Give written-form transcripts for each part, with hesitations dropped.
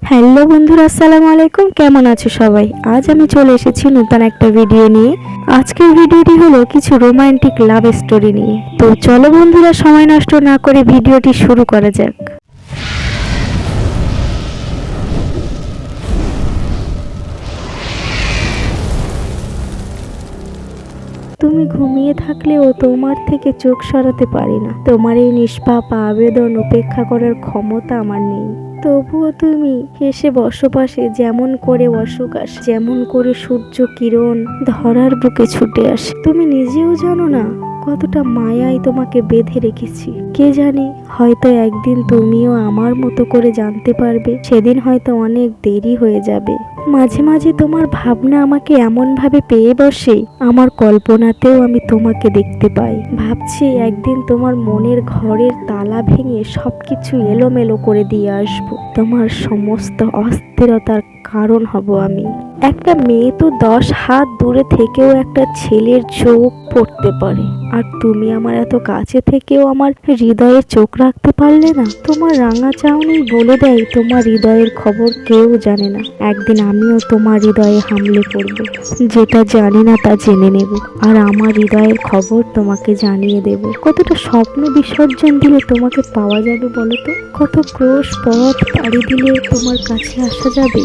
Hello বন্ধুরা, আসসালামু আলাইকুম। কেমন আছো সবাই? আজ আমি চলে এসেছি নতুন একটা ভিডিও নিয়ে। আজকের ভিডিওটি হলো কিছু রোমান্টিক লাভ স্টোরি নিয়ে। তো চলো বন্ধুরা, সময় নষ্ট না করে ভিডিওটি শুরু করা যাক। তুমি ঘুমিয়ে থাকলেও তোমার থেকে চোখ সরাতে পারি না। তোমার এই নিষ্পাপ আবেদন উপেক্ষা করার ক্ষমতা আমার নেই। তবুও তুমি হেসে বসো পাশে, যেমন করে অসুখ আসে, যেমন করে সূর্য কিরণ ধরার বুকে ছুটে আসে। তুমি নিজেও জানো না কতটা মায়ায় তোমাকে বেঁধে রেখেছি। কে জানে, হয়তো একদিন তুমিও আমার মতো করে জানতে পারবে। সেদিন হয়তো অনেক দেরি হয়ে যাবে। মাঝে মাঝে তোমার ভাবনা আমাকে এমন ভাবে পেয়ে বসে, আমার কল্পনাতেও আমি তোমাকে দেখতে পাই। ভাবছি একদিন তোমার মনের ঘরের তালা ভেঙে সবকিছু এলোমেলো করে দিয়ে আসবো। তোমার সমস্ত অস্থিরতার কারণ হব আমি। একটা মেয়ে তো 10 হাত দূরে থেকেও একটা ছেলের চোখ পড়তে পারে, আর তুমি আমার এত কাছে থেকেও আমার হৃদয়ে চোখ রাখতে পারলে না। তোমার রাঙা চাউনি বলে দেয় তোমার হৃদয়ের খবর কেউ জানে না। একদিন আমিও তোমার হৃদয়ে হামলে পড়ব, যেটা জানি না তা জেনে নেব, আর আমার হৃদয়ের খবর তোমাকে জানিয়ে দেব। কতটা স্বপ্ন বিসর্জন দিলে তোমাকে পাওয়া যাবে বলো তো? কত ক্রোশ পথ পাড়ি দিলে তোমার কাছে আসা যাবে?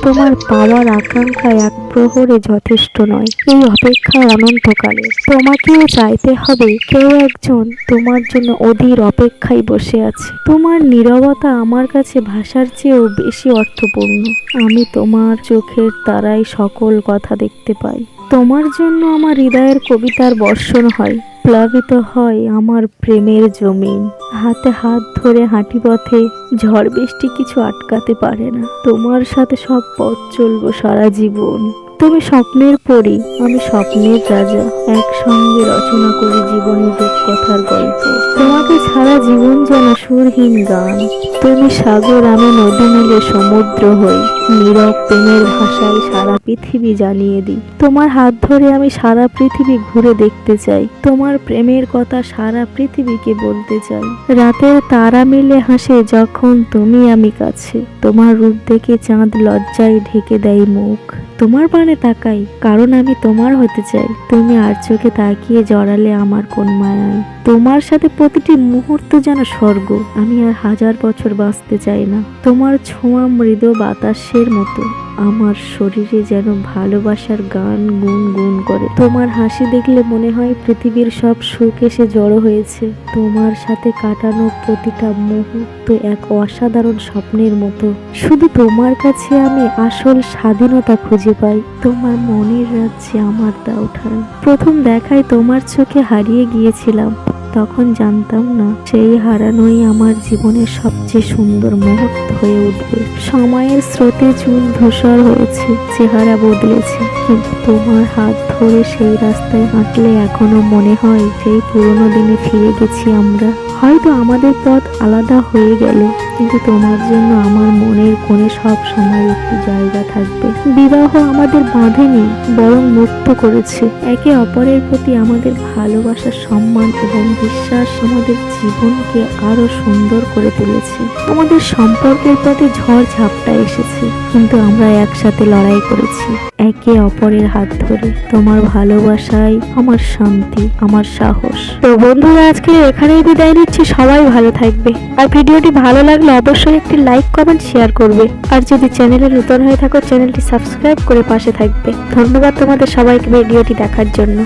তোমার পাওয়ার আকাঙ্ক্ষা এক প্রহরে যথেষ্ট নয়, এই অপেক্ষা অনন্তকালে। তোমাকেও চাইতে হবে কেউ একজন তোমার জন্য অধীর অপেক্ষায় বসে আছে। তোমার নীরবতা আমার কাছে ভাষার চেয়েও বেশি অর্থপূর্ণ। আমি তোমার চোখের তারায় সকল কথা দেখতে পাই। তোমার জন্য আমার হৃদয়ের কবিতার বর্ষণ হয়, প্লাবিত হয় আমার প্রেমের জমিন। হাতে হাত ধরে হাঁটি পথে, ঝড় বৃষ্টি কিছু আটকাতে পারে না। তোমার সাথে সব পথ চলবো সারা জীবন। তুমি স্বপ্নের পরী, আমি স্বপ্নের রাজা। একসঙ্গে রচনা করি জীবনের রূপকথার গল্প। তোমাকে ছাড়া জীবন যেন সুরহীন গান। তুমি সাগর, আমি নদী, মিলে সমুদ্র হই। নীরব প্রেমের ভাষায় সারা পৃথিবী জানিয়ে দিই। তোমার হাত ধরে আমি সারা পৃথিবী ঘুরে দেখতে চাই। তোমার প্রেমের কথা সারা পৃথিবীকে বলতে চাই। রাতের তারা মিলে হাসে যখন তুমি আমি কাছে। তোমার রূপ দেখে চাঁদ লজ্জায় ঢেকে দেয় মুখ। তোমার পানে তাকাই, কারণ আমি তোমার হতে চাই। তুমি আর চোখে তাকিয়ে জড়ালে আমার কোন মায়ায়। তোমার সাথে প্রতিটি মুহূর্ত যেন স্বর্গ। আমি আর 1000 বছর বাঁচতে চাই না। তোমার ছোঁয়া মৃদু বাতাসের মতো আমার শরীরে যেন ভালোবাসার গান গুনগুন করে। তোমার হাসি দেখলে মনে হয় পৃথিবীর সব সুখ এসে জড়ো হয়েছে। তোমার সাথে কাটানো প্রতিটা মুহূর্ত এক অসাধারণ স্বপ্নের মতো। শুধু তোমার কাছে আমি আসল স্বাধীনতা খুঁজে পাই। তোমার মনের রাজ্যে আমার দাও ঠাঁই। প্রথম দেখায় তোমার চোখে হারিয়ে গিয়েছিলাম। তখন জানতাম না সেই হারানোই আমার জীবনের সবচেয়ে সুন্দর মুহূর্ত হয়ে উঠবে। সময়ের স্রোতে চুল ধূসর হয়েছে, চেহারা বদলেছে, কিন্তু তোমার হাত ধরে সেই রাস্তায় হাঁটলে এখনো মনে হয় সেই পুরোনো দিনে ফিরে গেছি আমরা। হয়তো আমাদের পথ আলাদা হয়ে গেল, কিন্তু তোমার জন্য আমার মনের কোণে সব সময় একটি জায়গা থাকবে। বিবাহ আমাদের বাঁধেনি, বরং মুক্ত করেছে। একে অপরের প্রতি আমাদের ভালোবাসা, সম্মান এবং বিশ্বাস আমাদের জীবনকে আরো সুন্দর করে তুলেছে। আমাদের সম্পর্কের পথে ঝড় ঝাপটা এসেছে, কিন্তু আমরা একসাথে লড়াই করেছি, একে অপরের হাত ধরে। তোমার ভালোবাসাই আমার শান্তি, আমার সাহস। তো বন্ধুরা, আজকে এখানেই বিদায় নিচ্ছি। সবাই ভালো থাকবে, আর ভিডিওটি ভালো লাগলে অবশ্যই একটি লাইক, কমেন্ট, শেয়ার করবে। আর যদি চ্যানেলে নতুন হয়ে থাকো, চ্যানেলটি সাবস্ক্রাইব করে পাশে থাকবে। ধন্যবাদ তোমাদের সবাইকে ভিডিওটি দেখার জন্য।